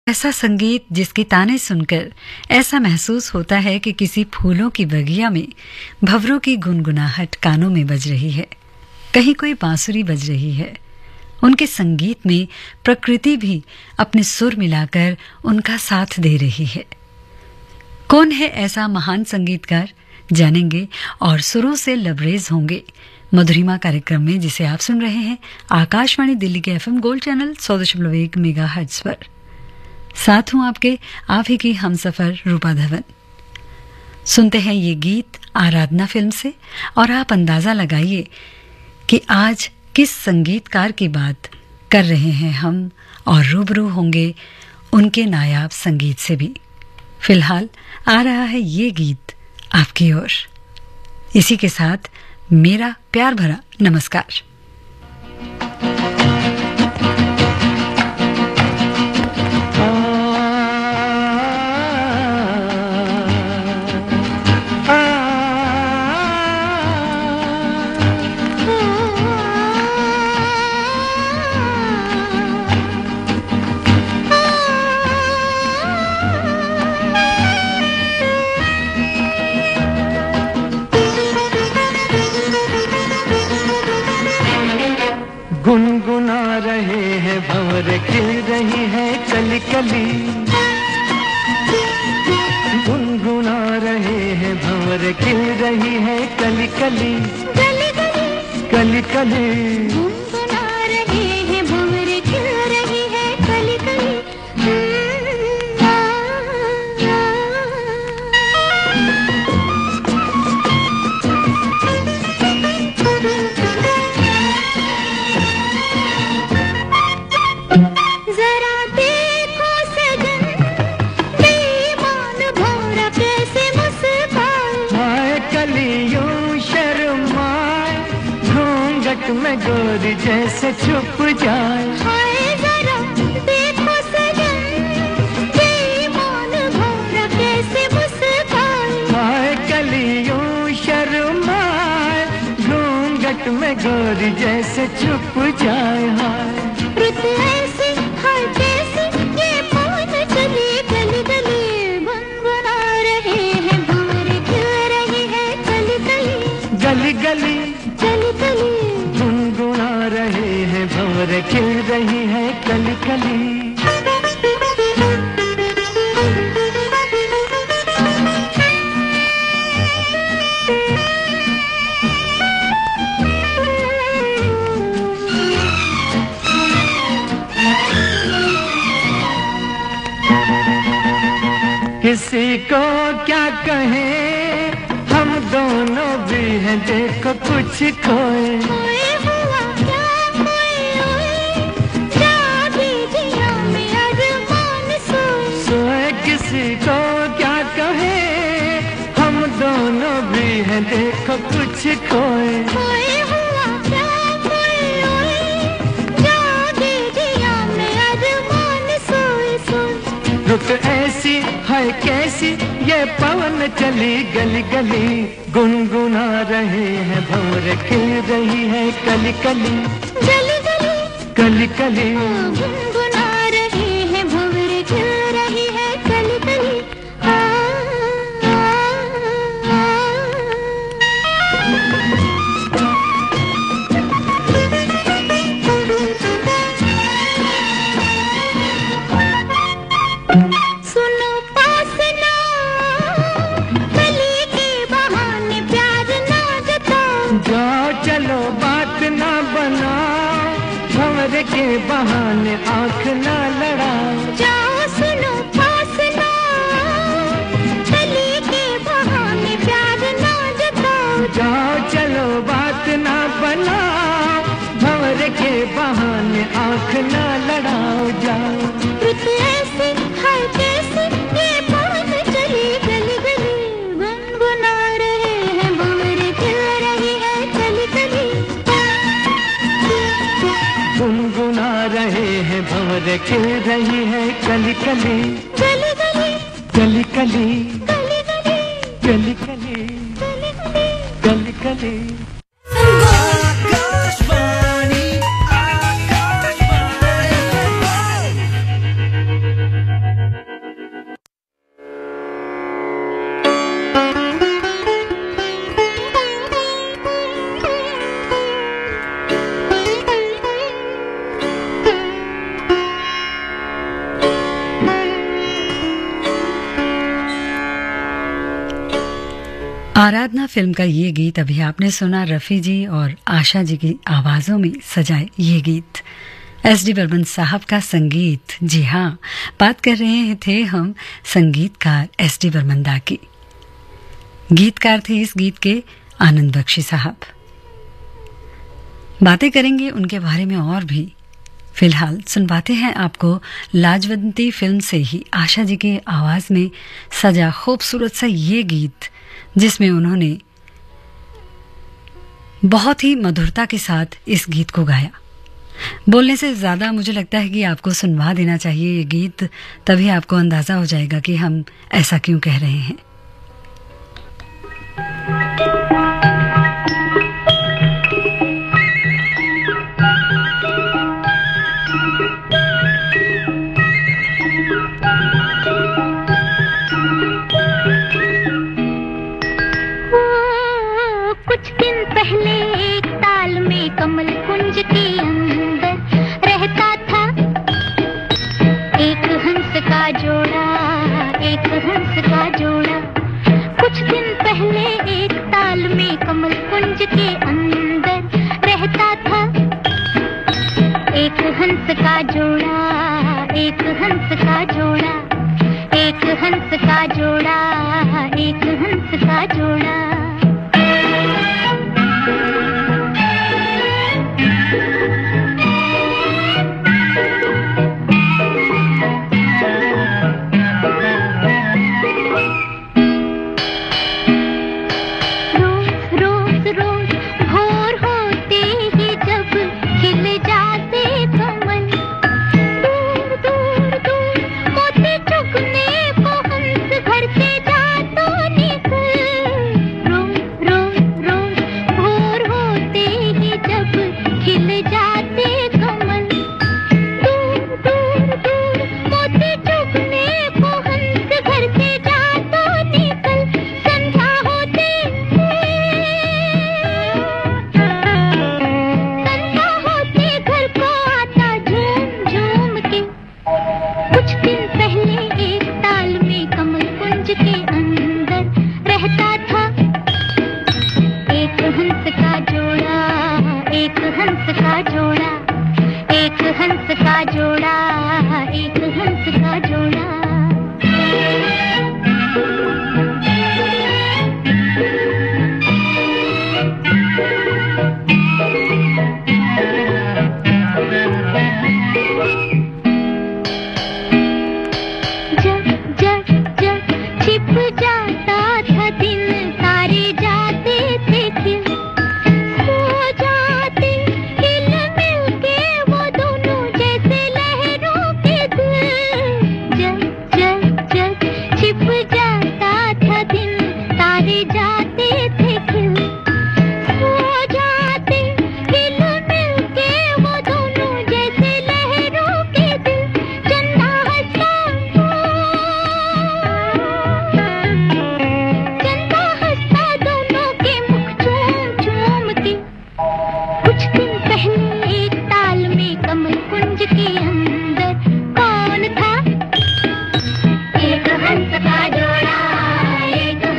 ऐसा संगीत जिसकी ताने सुनकर ऐसा महसूस होता है कि किसी फूलों की बगिया में भंवरों की गुनगुनाहट कानों में बज रही है, कहीं कोई बांसुरी बज रही है। उनके संगीत में प्रकृति भी अपने सुर मिलाकर उनका साथ दे रही है। कौन है ऐसा महान संगीतकार, जानेंगे और सुरों से लबरेज होंगे मधुरिमा कार्यक्रम में, जिसे आप सुन रहे हैं आकाशवाणी दिल्ली के एफएम गोल्ड चैनल 100.1 मेगाहर्ट्ज पर। साथ हूं आपके आप ही की हमसफर रूपा धवन। सुनते हैं ये गीत आराधना फिल्म से, और आप अंदाजा लगाइए कि आज किस संगीतकार की बात कर रहे हैं हम, और रूबरू होंगे उनके नायाब संगीत से भी। फिलहाल आ रहा है ये गीत आपकी ओर। इसी के साथ मेरा प्यार भरा नमस्कार। गुनगुना रहे हैं भंवर, खिल रही है कली कली। गुनगुना रहे हैं भंवर, खिल रही है कली कली। कली कली कली कली गुनगुना रहे हैं भंवर, खिल रही है कली कली। मैं गोरी जैसे छुप जाए, हाय जरा देखो सजन, बेईमान भौरा कैसे मुस्काए। हाय कलियों शर्माए, घूंघट में गोरी जैसे छुप जाए। हाय रुत ऐसी हाय कैसी, ये पवन चली गली गली। गुनगुना रहे हैं भंवर, खिल रही है कली कली। गली गली गली गली गुनगुना रहे हैं भंवर, खिल रही है कली कली। किसी को क्या कहें, हम दोनों भी हैं देखो कुछ खोए। किसी को क्या कहे, हम दोनों भी हैं देखो कुछ खोए। खोए हुआ क्या खोए, जागे जिया में अरमान सोए सोए। रुत ऐसी है कैसी, ये पवन चली गली गली। गुनगुना रहे हैं भंवर, खिल रही है कली कली। गली गली कली कली गुनगुना रहे हैं भंवर, खिल रही है कली कली। सुनो पास ना, कली के बहाने प्यार ना जताओ। जाओ चलो बात ना बनाओ, भंवर के बहाने आँख ना लड़ाओ। जाओ सुनो पास ना, कली के बहाने प्यार ना जताओ। जाओ चलो बात ना बनाओ, भंवर के बहाने आँख ना लड़ाओ। जाओ रुत ऐसी हाय कैसी, ये पवन चली गली गली। गुनगुना रहे हैं भंवर, खिल रही है कली कली। गुनगुना रहे हैं भंवर, खिल रही है कली कली। गली गली गली गली गली गली गली गली। आकाशवाणी आकाशवाणी। आराधना फिल्म का ये गीत अभी आपने सुना, रफ़ी जी और आशा जी की आवाज़ों में सजाए ये गीत, एस.डी. बर्मन साहब का संगीत। जी हाँ, बात कर रहे थे हम संगीतकार एस.डी. बर्मन दा की। गीतकार थे इस गीत के आनंद बख्शी साहब। बातें करेंगे उनके बारे में और भी। फिलहाल सुनवाते हैं आपको लाजवंती फिल्म से ही आशा जी की आवाज़ में सजा खूबसूरत सा ये गीत, जिसमें उन्होंने बहुत ही मधुरता के साथ इस गीत को गाया। बोलने से ज़्यादा मुझे लगता है कि आपको सुनवा देना चाहिए ये गीत, तभी आपको अंदाज़ा हो जाएगा कि हम ऐसा क्यों कह रहे हैं। कुछ दिन पहले एक ताल में कमल कुंज के अंदर रहता था एक हंस का जोड़ा, एक हंस का जोड़ा। कुछ दिन पहले एक ताल में कमल कुंज के अंदर रहता था एक हंस का जोड़ा, एक हंस का जोड़ा, एक हंस का जोड़ा, एक हंस का जोड़ा।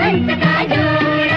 हंस का जोड़ा,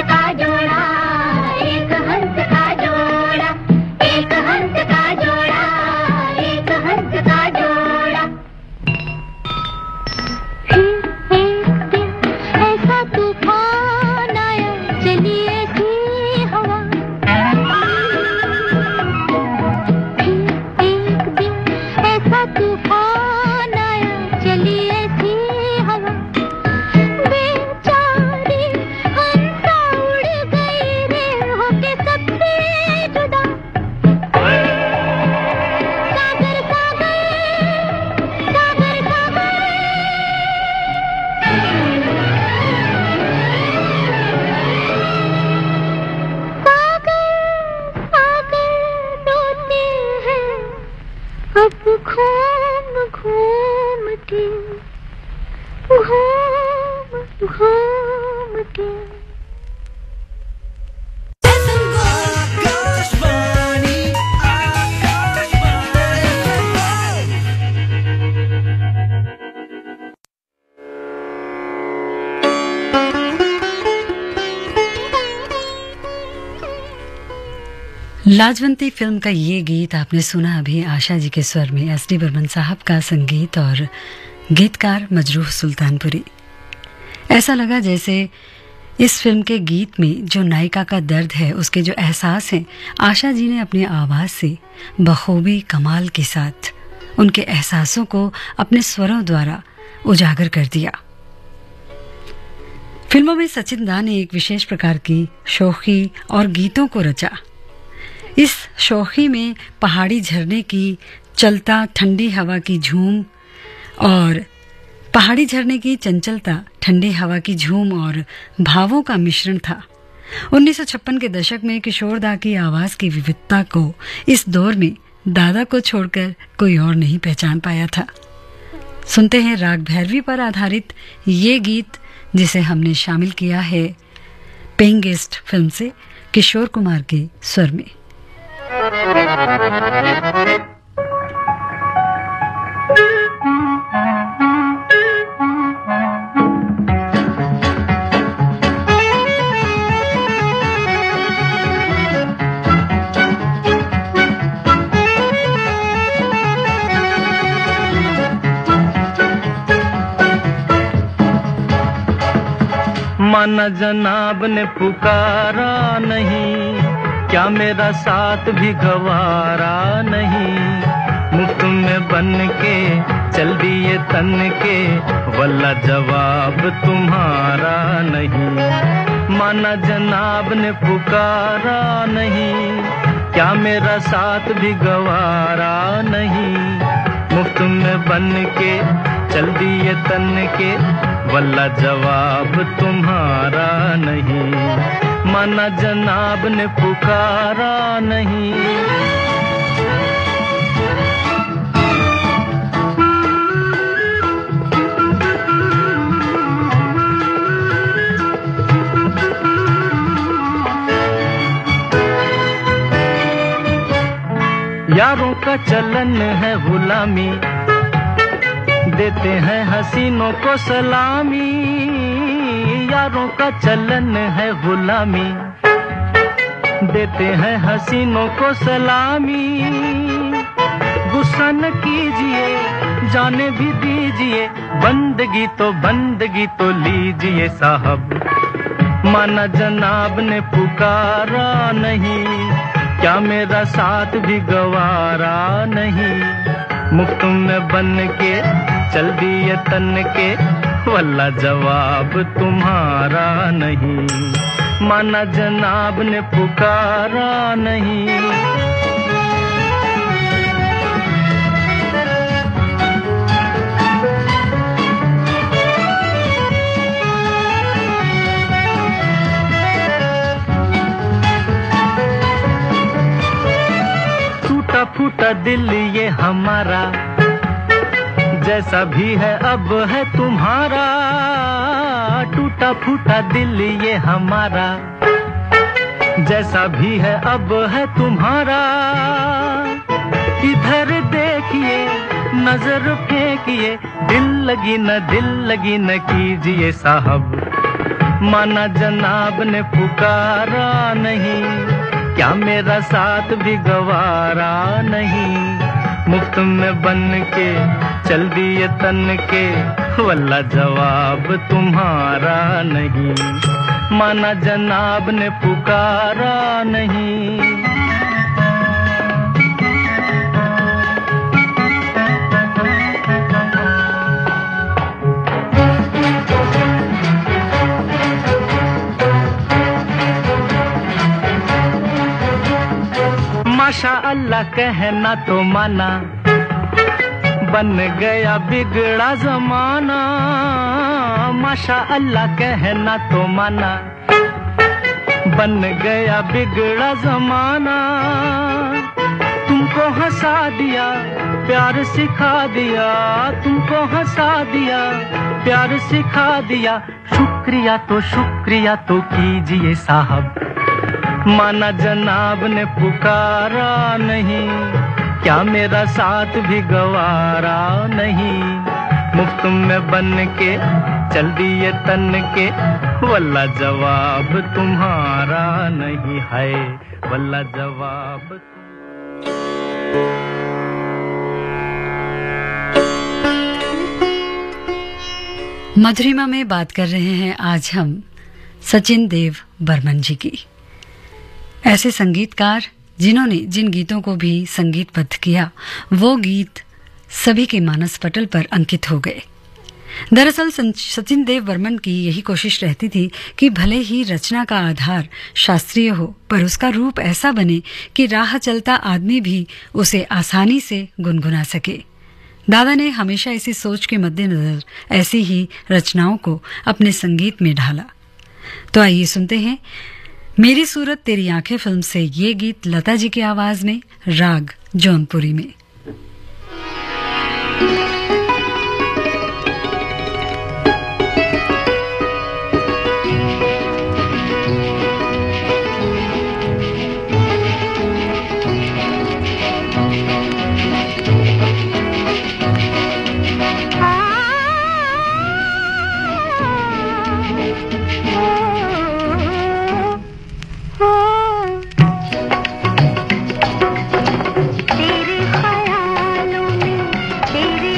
का जोड़ा, एक हंस का जोड़ा, एक हंस का जोड़ा, एक हंस का जोड़ा। फिर एक दिन ऐसा तूफान आया, चली ऐसी हवा। फिर एक दिन ऐसा तूफान आया, चली ऐसी हवा। बेचारी हंसा उड़ गई रे, होके सबसे जुदा। सागर सागर, सागर सागर, सागर सागर डोलते हैं अब घूम घूम के, घूम घूम के। आकाशवाणी, लाजवंती फिल्म का ये गीत आपने सुना अभी आशा जी के स्वर में, एस डी बर्मन साहब का संगीत और गीतकार मजरूह सुल्तानपुरी। ऐसा लगा जैसे इस फिल्म के गीत में जो नायिका का दर्द है, उसके जो एहसास हैं, आशा जी ने अपनी आवाज़ से बखूबी कमाल के साथ उनके एहसासों को अपने स्वरों द्वारा उजागर कर दिया। फिल्मों में सचिन दा ने एक विशेष प्रकार की शौखी और गीतों को रचा। इस शौखी में पहाड़ी झरने की चलता ठंडी हवा की झूम और पहाड़ी झरने की चंचलता, ठंडी हवा की झूम और भावों का मिश्रण था। 1956 के दशक में किशोर दा की आवाज की विविधता को इस दौर में दादा को छोड़कर कोई और नहीं पहचान पाया था। सुनते हैं राग भैरवी पर आधारित ये गीत, जिसे हमने शामिल किया है पेइंग गेस्ट फिल्म से किशोर कुमार के स्वर में। माना जनाब ने पुकारा नहीं, क्या मेरा साथ भी गवारा नहीं। मुफ्त में बन के चल दिए तन के, वल्ला जवाब तुम्हारा नहीं। माना जनाब ने पुकारा नहीं, क्या मेरा साथ भी गवारा नहीं। मुफ्त में बन के चल दिए तन के, वल्ला जवाब तुम्हारा नहीं। माना जनाब ने पुकारा नहीं। यारों का चलन है गुलामी, देते हैं हसीनों को सलामी। यारों का चलन है गुलामी, देते हैं हसीनों को सलामी। गुस्सा न कीजिए, जाने भी दीजिए, बंदगी तो लीजिए साहब। माना जनाब ने पुकारा नहीं, क्या मेरा साथ भी गवारा नहीं। मुफ्त में बन के चल दिए तन के, वल्ला जवाब तुम्हारा नहीं। माना जनाब ने पुकारा नहीं। टूटा फूटा दिल ये हमारा, जैसा भी है अब है तुम्हारा। टूटा फूटा दिल ये हमारा, जैसा भी है अब है तुम्हारा। इधर देखिए, नजर फेंकिए, दिल लगी न कीजिए साहब। माना जनाब ने पुकारा नहीं, क्या मेरा साथ भी गवारा नहीं। मुफ्त में बन के चल दिए तन के, वल्ला जवाब तुम्हारा नहीं। माना जनाब ने पुकारा नहीं। माशा अल्लाह कहना तो माना, बन गया बिगड़ा जमाना। माशा अल्लाह कहना तो माना, बन गया बिगड़ा जमाना। तुमको हंसा दिया, प्यार सिखा दिया, तुमको हंसा दिया, प्यार सिखा दिया। शुक्रिया तो कीजिए साहब, माना जनाब ने पुकारा नहीं, क्या मेरा साथ भी गवारा नहीं। मुफ्त में बन के चल दिए तन के, वल्ला जवाब तुम्हारा नहीं है, वल्ला जवाब। मधुरिमा में बात कर रहे हैं आज हम सचिन देव बर्मन जी की। ऐसे संगीतकार जिन्होंने जिन गीतों को भी संगीतबद्ध किया, वो गीत सभी के मानस पटल पर अंकित हो गए। दरअसल सचिन देव बर्मन की यही कोशिश रहती थी कि भले ही रचना का आधार शास्त्रीय हो, पर उसका रूप ऐसा बने कि राह चलता आदमी भी उसे आसानी से गुनगुना सके। दादा ने हमेशा इसी सोच के मद्देनजर ऐसी ही रचनाओं को अपने संगीत में ढाला। तो आइए सुनते हैं मेरी सूरत तेरी आंखें फिल्म से ये गीत लता जी की आवाज में, राग जौनपुरी में। तेरे ख्यालों में, तेरे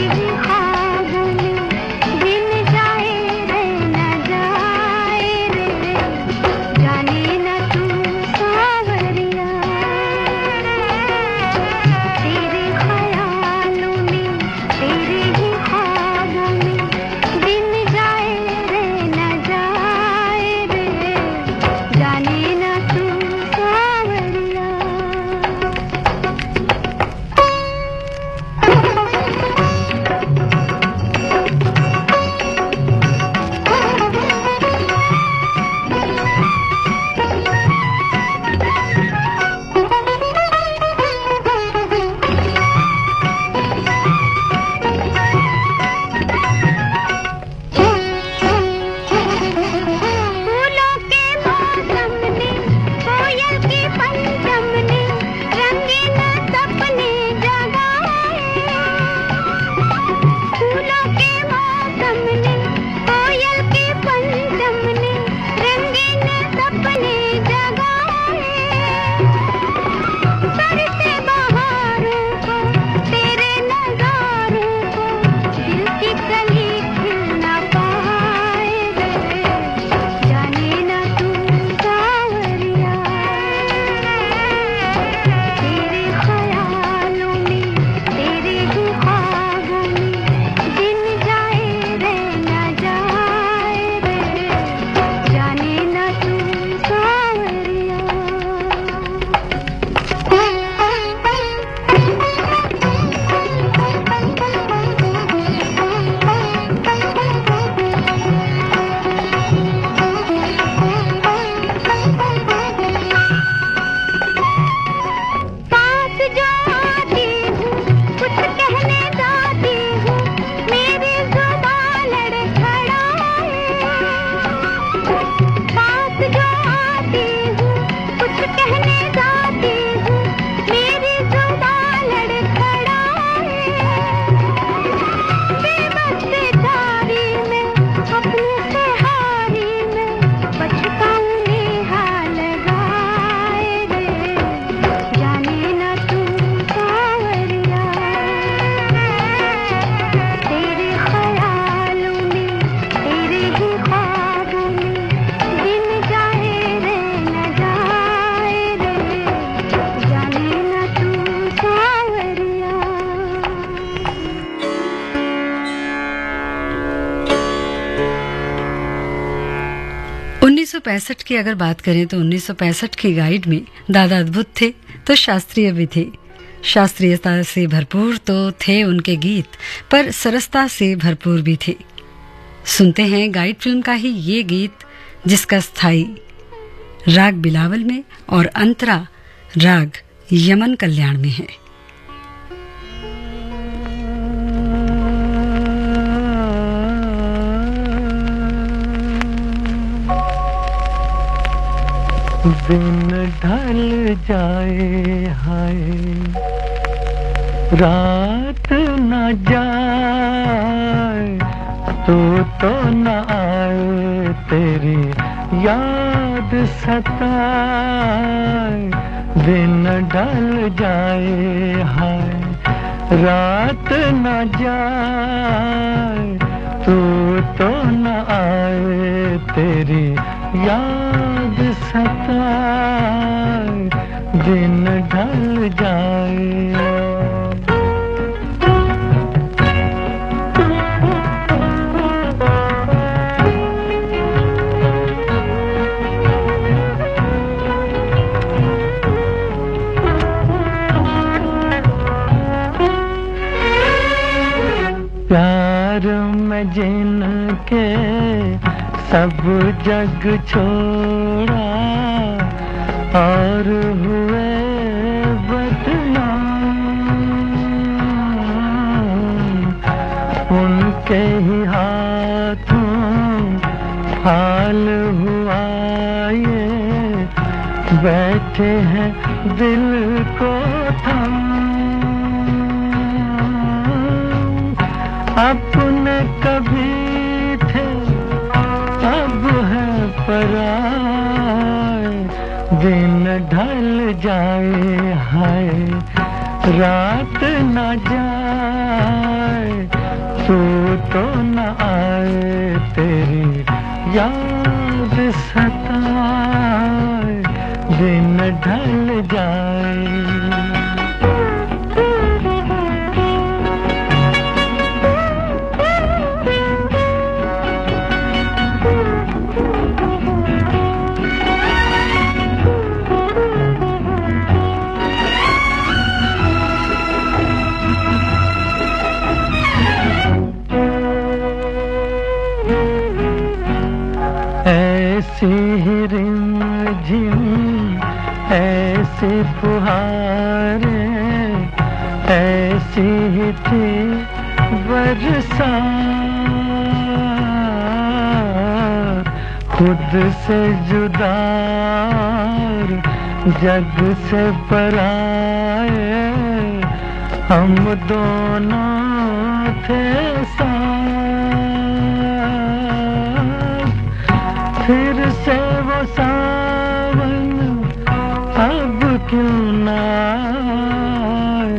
1965 की अगर बात करें तो 1965 की गाइड में दादा अद्भुत थे तो शास्त्रीय भी थे। शास्त्रीयता से भरपूर तो थे उनके गीत, पर सरसता से भरपूर भी थे। सुनते हैं गाइड फिल्म का ही ये गीत, जिसका स्थाई राग बिलावल में और अंतरा राग यमन कल्याण में है। दिन ढल जाए हाय, रात न जाए, तू तो न आए, तेरी याद सताए। दिन ढल जाए हाय, रात न जाए, तू तो न आए, तेरी याद सताए। दिन ढल जाए। प्यार में जिनके सब जग छोड़ा और हुए बदनाम, उनके ही हाथों हाल हुआ ये, बैठे हैं दिल को थम। अपने कभी थे अब है पराए। दिन ढल जाए हाय, रात न जाए, तू तो न आए, तेरी याद सताए। दिन ढल जाए। ऐसी ही रिमझिम ऐसी फुहारें, ऐसी ही थी बरसात। खुद से जुदा जग से पराए, हम दोनों थे साथ। फिर से वो सावन अब क्यों ना आए।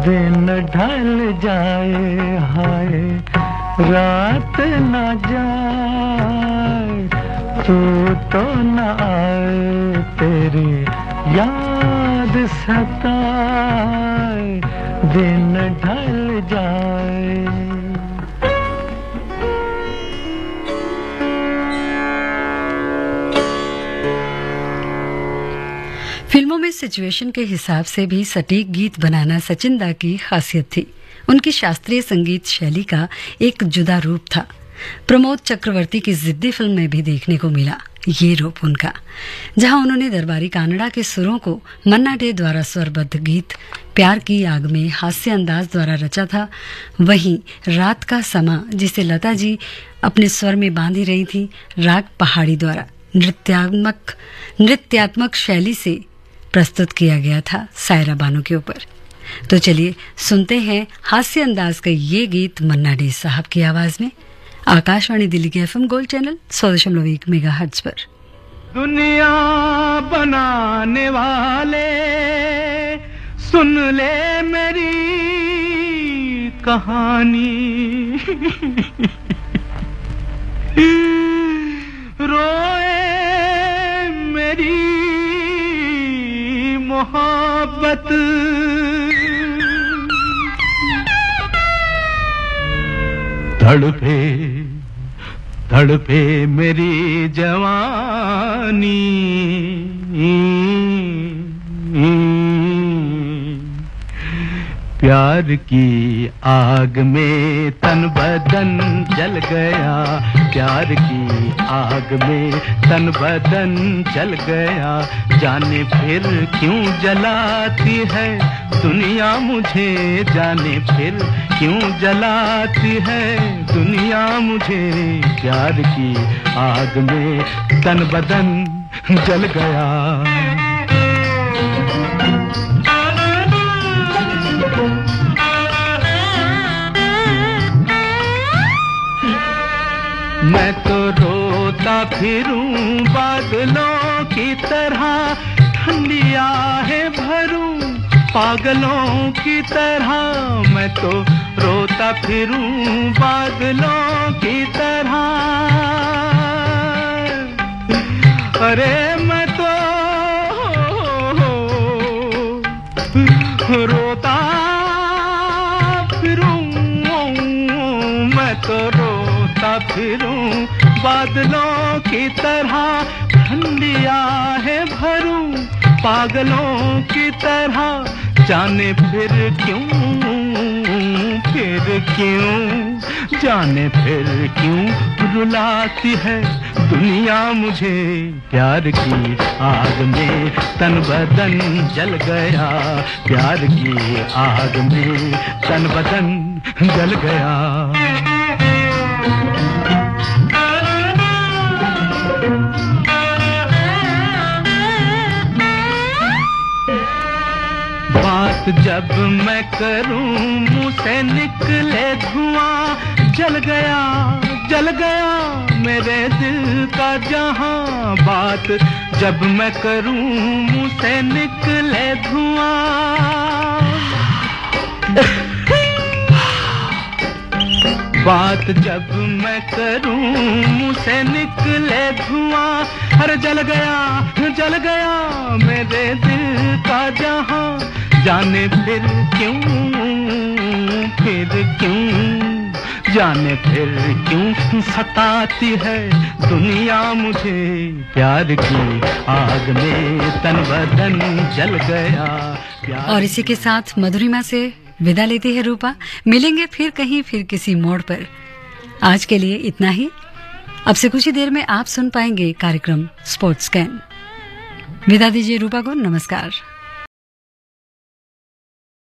दिन ढल जाए हाय, रात न जाए, तू तो न आए, तेरी याद सताए। दिन ढल जाए। फिल्मों में सिचुएशन के हिसाब से भी सटीक गीत बनाना सचिन दा की खासियत थी। उनकी शास्त्रीय संगीत शैली का एक जुदा रूप था। प्रमोद चक्रवर्ती की जिद्दी फिल्म में भी देखने को मिला ये रूप उनका, जहां उन्होंने दरबारी कानड़ा के सुरों को मन्ना डे द्वारा स्वरबद्ध गीत प्यार की आग में हास्य अंदाज द्वारा रचा था, वहीं रात का समा जिसे लता जी अपने स्वर में बांधी रही थी, राग पहाड़ी द्वारा नृत्यात्मक शैली से प्रस्तुत किया गया था सायरा बानो के ऊपर। तो चलिए सुनते हैं हास्य अंदाज का ये गीत मन्ना डे साहब की आवाज में, आकाशवाणी दिल्ली के FM गोल्ड चैनल 100.1 मेगाहर्ट्ज पर। दुनिया बनाने वाले सुन ले मेरी कहानी, रोए मेरी मोहब्बत, तड़पे तड़पे मेरी जवानी, प्यार की आग में तन बदन जल गया, प्यार की आग में तन बदन जल गया। जाने फिर क्यों जलाती है दुनिया मुझे, जाने फिर क्यों जलाती है दुनिया मुझे। प्यार की आग में तन बदन जल गया। मैं तो रोता फिरूं बादलों की तरह, ठंडी आहें भरूं पागलों की तरह। मैं तो रोता फिरूं बादलों की तरह। अरे मैं तो रोता फिरूं, मैं तो रोता फिरूं बादलों की तरह। ठंडी आहें भरूं पागलों की तरह। जाने फिर क्यों जाने फिर क्यों रुलाती है दुनिया मुझे। प्यार की आग में तन बदन जल गया, प्यार की आग में तन बदन जल गया। बात जब मैं करूं मुंह से निकले धुआं। जल गया मेरे दिल का जहां। बात जब मैं करूं मुंह से निकले धुआं। बात जब मैं करूं मुंह से निकले धुआं। अरे जल गया मेरे दिल का जहां। जाने फिर क्यों जाने फिर क्यों सताती है दुनिया मुझे। प्यार की आग में तन बदन जल गया। और इसी के साथ मधुरिमा से विदा लेती है रूपा। मिलेंगे फिर कहीं, फिर किसी मोड़ पर। आज के लिए इतना ही। अब से कुछ ही देर में आप सुन पाएंगे कार्यक्रम स्पोर्ट्स कैन। विदा दीजिए रूपा को। नमस्कार।